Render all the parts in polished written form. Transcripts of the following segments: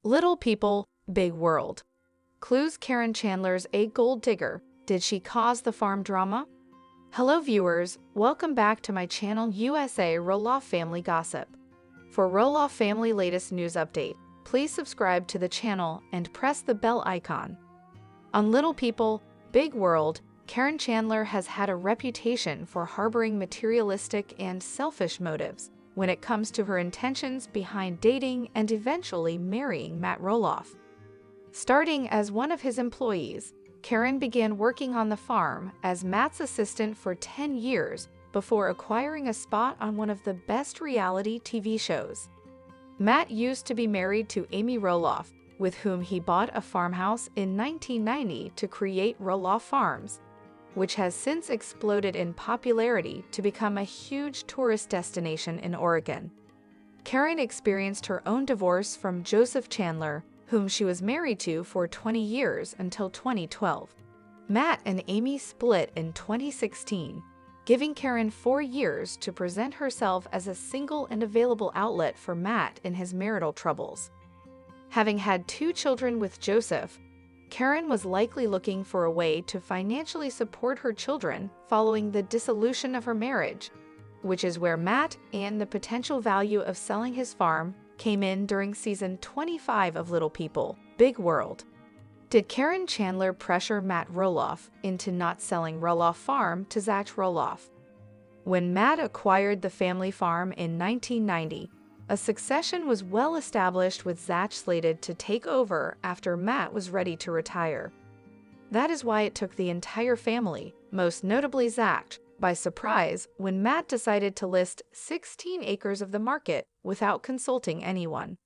Little People, Big World. Clues: Caryn Chandler's a gold digger. Did she cause the farm drama? Hello viewers, welcome back to my channel USA Roloff Family Gossip. For Roloff Family latest news update, please subscribe to the channel and press the bell icon. On Little People, Big World, Caryn Chandler has had a reputation for harboring materialistic and selfish motives when it comes to her intentions behind dating and eventually marrying Matt Roloff. Starting as one of his employees, Caryn began working on the farm as Matt's assistant for 10 years before acquiring a spot on one of the best reality TV shows. Matt used to be married to Amy Roloff, with whom he bought a farmhouse in 1990 to create Roloff Farms, which has since exploded in popularity to become a huge tourist destination in Oregon. Caryn experienced her own divorce from Joseph Chandler, whom she was married to for 20 years until 2012. Matt and Amy split in 2016, giving Caryn 4 years to present herself as a single and available outlet for Matt in his marital troubles. Having had 2 children with Joseph, Caryn was likely looking for a way to financially support her children following the dissolution of her marriage, which is where Matt and the potential value of selling his farm came in during season 25 of Little People, Big World. Did Caryn Chandler pressure Matt Roloff into not selling Roloff Farm to Zach Roloff? When Matt acquired the family farm in 1990, a succession was well established with Zach slated to take over after Matt was ready to retire. That is why it took the entire family, most notably Zach, by surprise when Matt decided to list 16 acres of the market without consulting anyone.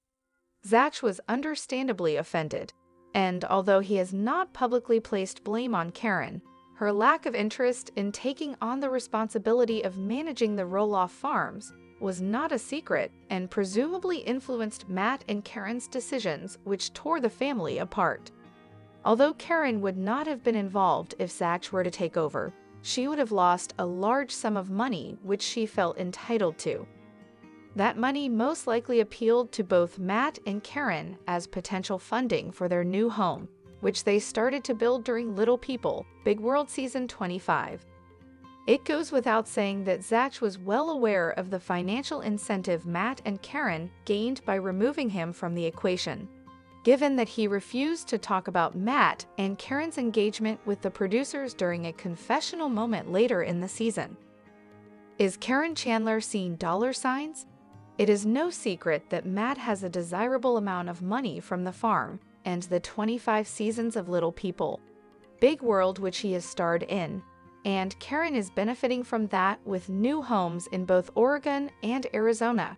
Zach was understandably offended, and although he has not publicly placed blame on Caryn, her lack of interest in taking on the responsibility of managing the Roloff Farms was not a secret and presumably influenced Matt and Caryn's decisions, which tore the family apart. Although Caryn would not have been involved if Zach were to take over, she would have lost a large sum of money which she felt entitled to. That money most likely appealed to both Matt and Caryn as potential funding for their new home, which they started to build during Little People, Big World Season 25. It goes without saying that Zach was well aware of the financial incentive Matt and Caryn gained by removing him from the equation, given that he refused to talk about Matt and Caryn's engagement with the producers during a confessional moment later in the season. Is Caryn Chandler seeing dollar signs? It is no secret that Matt has a desirable amount of money from the farm and the 25 seasons of Little People, Big World, which he has starred in, and Caryn is benefiting from that with new homes in both Oregon and Arizona.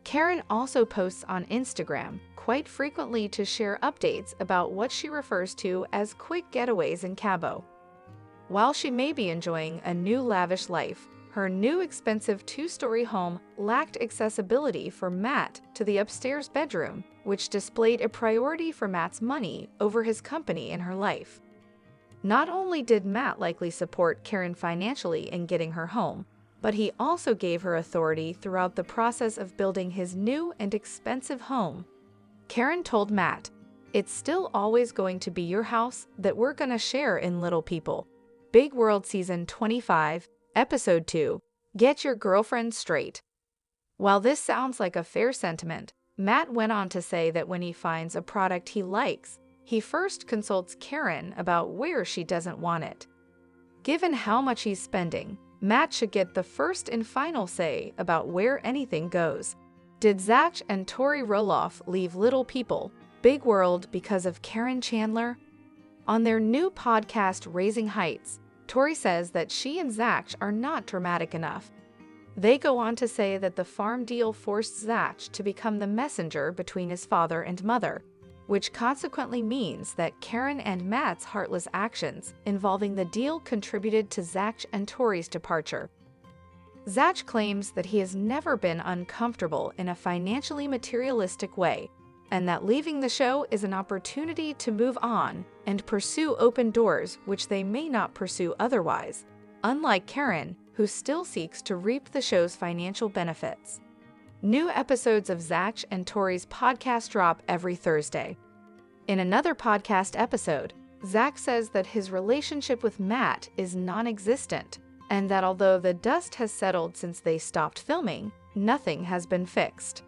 Caryn also posts on Instagram quite frequently to share updates about what she refers to as quick getaways in Cabo. While she may be enjoying a new lavish life, her new expensive 2-story home lacked accessibility for Matt to the upstairs bedroom, which displayed a priority for Matt's money over his company in her life. Not only did Matt likely support Caryn financially in getting her home, but he also gave her authority throughout the process of building his new and expensive home. Caryn told Matt, "It's still always going to be your house that we're gonna share in Little People, Big World Season 25, Episode 2, Get Your Girlfriend Straight." While this sounds like a fair sentiment, Matt went on to say that when he finds a product he likes, he first consults Caryn about where she doesn't want it. Given how much he's spending, Matt should get the first and final say about where anything goes. Did Zach and Tori Roloff leave Little People, Big World because of Caryn Chandler? On their new podcast Raising Heights, Tori says that she and Zach are not dramatic enough. They go on to say that the farm deal forced Zach to become the messenger between his father and mother, which consequently means that Caryn and Matt's heartless actions involving the deal contributed to Zach and Tori's departure. Zach claims that he has never been uncomfortable in a financially materialistic way, and that leaving the show is an opportunity to move on and pursue open doors which they may not pursue otherwise, unlike Caryn, who still seeks to reap the show's financial benefits. New episodes of Zach and Tori's podcast drop every Thursday. In another podcast episode, Zach says that his relationship with Matt is non-existent, and that although the dust has settled since they stopped filming, nothing has been fixed.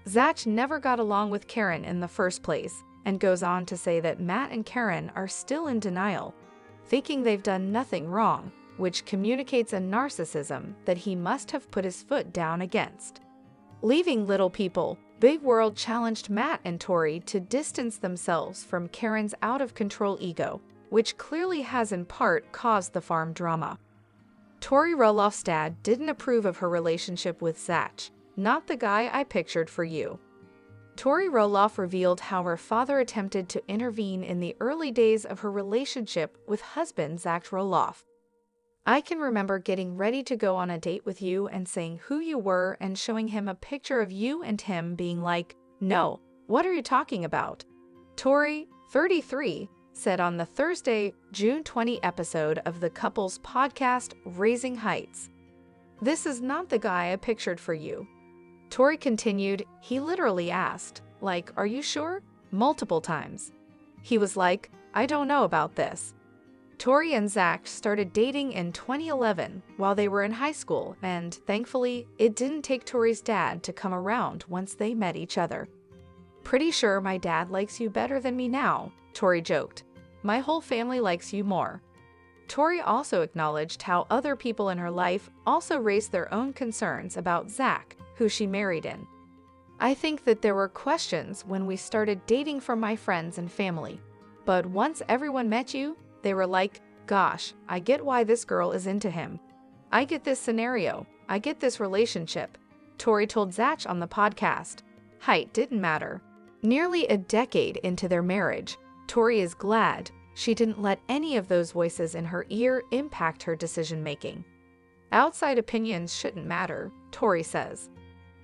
Zach never got along with Caryn in the first place, and goes on to say that Matt and Caryn are still in denial, thinking they've done nothing wrong, which communicates a narcissism that he must have put his foot down against. Leaving Little People, Big World challenged Matt and Tori to distance themselves from Caryn's out-of-control ego, which clearly has in part caused the farm drama. Tori Roloff's dad didn't approve of her relationship with Zach, not the guy I pictured for you. Tori Roloff revealed how her father attempted to intervene in the early days of her relationship with husband Zach Roloff. I can remember getting ready to go on a date with you and saying who you were and showing him a picture of you and him being like, "No, what are you talking about?" Tori, 33, said on the Thursday, June 20 episode of the couple's podcast, Raising Heights. "This is not the guy I pictured for you." Tori continued, "He literally asked, like, 'Are you sure?' multiple times. He was like, 'I don't know about this.'" Tori and Zach started dating in 2011 while they were in high school, and thankfully, it didn't take Tori's dad to come around once they met each other. "Pretty sure my dad likes you better than me now," Tori joked. "My whole family likes you more." Tori also acknowledged how other people in her life also raised their own concerns about Zach, who she married in. "I think that there were questions when we started dating from my friends and family. But once everyone met you, they were like, 'Gosh, I get why this girl is into him. I get this scenario. I get this relationship,'" Tori told Zach on the podcast. Height didn't matter. Nearly a decade into their marriage, Tori is glad she didn't let any of those voices in her ear impact her decision-making. "Outside opinions shouldn't matter," Tori says.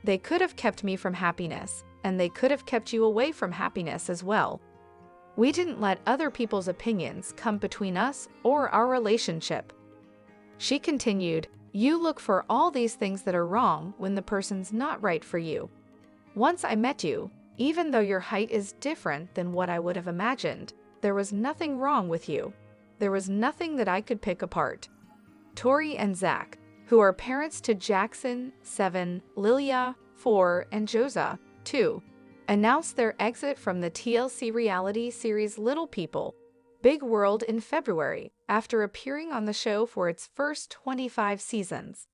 "They could have kept me from happiness, and they could have kept you away from happiness as well. We didn't let other people's opinions come between us or our relationship." She continued, "You look for all these things that are wrong when the person's not right for you. Once I met you, even though your height is different than what I would have imagined, there was nothing wrong with you. There was nothing that I could pick apart." Tori and Zach, who are parents to Jackson, 7, Lilia, 4, and Josa, 2, announced their exit from the TLC reality series Little People, Big World in February after appearing on the show for its first 25 seasons.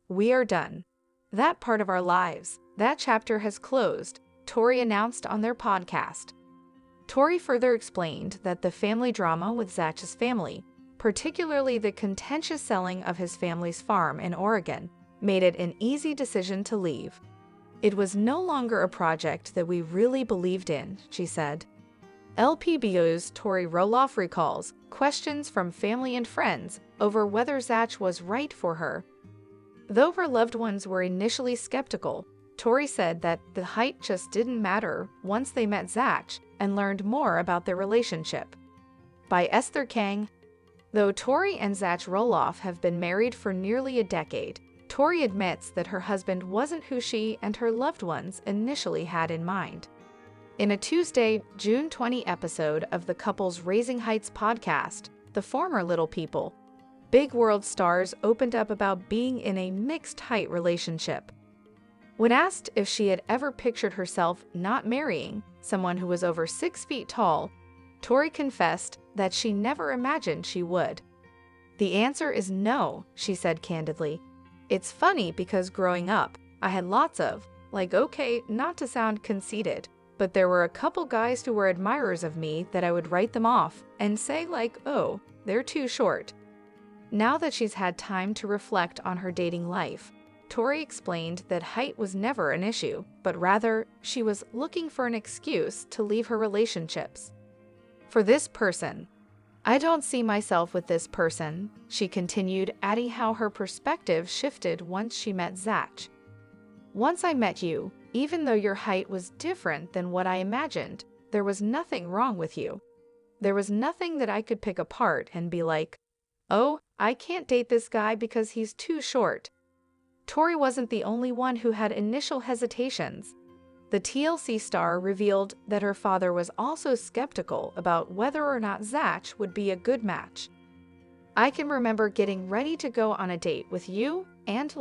"We are done. That part of our lives, that chapter has closed," Tori announced on their podcast. Tori further explained that the family drama with Zach's family, particularly the contentious selling of his family's farm in Oregon, made it an easy decision to leave. "It was no longer a project that we really believed in," she said. LPBO's Tori Roloff recalls questions from family and friends over whether Zach was right for her. Though her loved ones were initially skeptical, Tori said that the height just didn't matter once they met Zach and learned more about their relationship. By Esther Kang. Though Tori and Zach Roloff have been married for nearly a decade, Tori admits that her husband wasn't who she and her loved ones initially had in mind. In a Tuesday, June 20 episode of the couple's Raising Heights podcast, The Former Little People, Big World stars opened up about being in a mixed-height relationship. When asked if she had ever pictured herself not marrying someone who was over 6 feet tall, Tori confessed that she never imagined she would. "The answer is no," she said candidly. "It's funny because growing up, I had lots of, okay, not to sound conceited, but there were a couple guys who were admirers of me that I would write them off and say oh, they're too short." Now that she's had time to reflect on her dating life, Tori explained that height was never an issue, but rather, she was looking for an excuse to leave her relationships. "For this person, I don't see myself with this person," she continued, adding how her perspective shifted once she met Zach. "Once I met you, even though your height was different than what I imagined, there was nothing wrong with you. There was nothing that I could pick apart and be like, 'Oh, I can't date this guy because he's too short.' Tori wasn't the only one who had initial hesitations. The TLC star revealed that her father was also skeptical about whether or not Zach would be a good match. "I can remember getting ready to go on a date with you and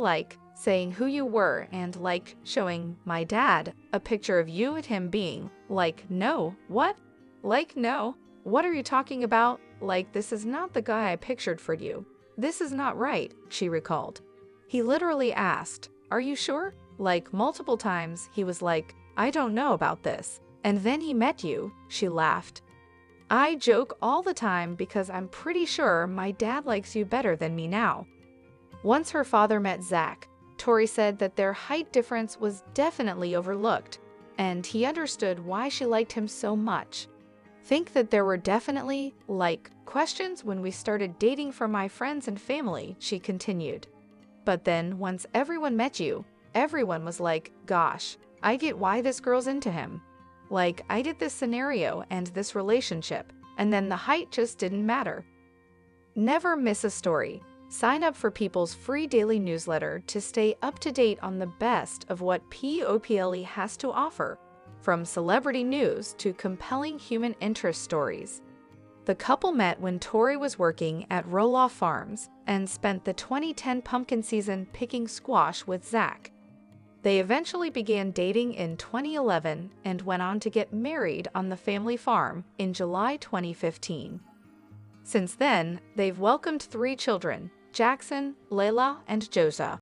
saying who you were and showing my dad a picture of you and him being no, what? No, what are you talking about? This is not the guy I pictured for you. This is not right," she recalled. "He literally asked, 'Are you sure?' Multiple times he was like, 'I don't know about this.' And then he met you," she laughed. "I joke all the time because I'm pretty sure my dad likes you better than me now." Once her father met Zach, Tori said that their height difference was definitely overlooked, and he understood why she liked him so much. "Think that there were definitely, questions when we started dating from my friends and family," she continued. "But then once everyone met you, everyone was like, 'Gosh, I get why this girl's into him. I did this scenario and this relationship, and then the height just didn't matter.'" Never miss a story. Sign up for People's free daily newsletter to stay up to date on the best of what POPLE has to offer, from celebrity news to compelling human interest stories. The couple met when Tori was working at Roloff Farms and spent the 2010 pumpkin season picking squash with Zach. They eventually began dating in 2011 and went on to get married on the family farm in July 2015. Since then, they've welcomed 3 children: Jackson, Layla, and Josa.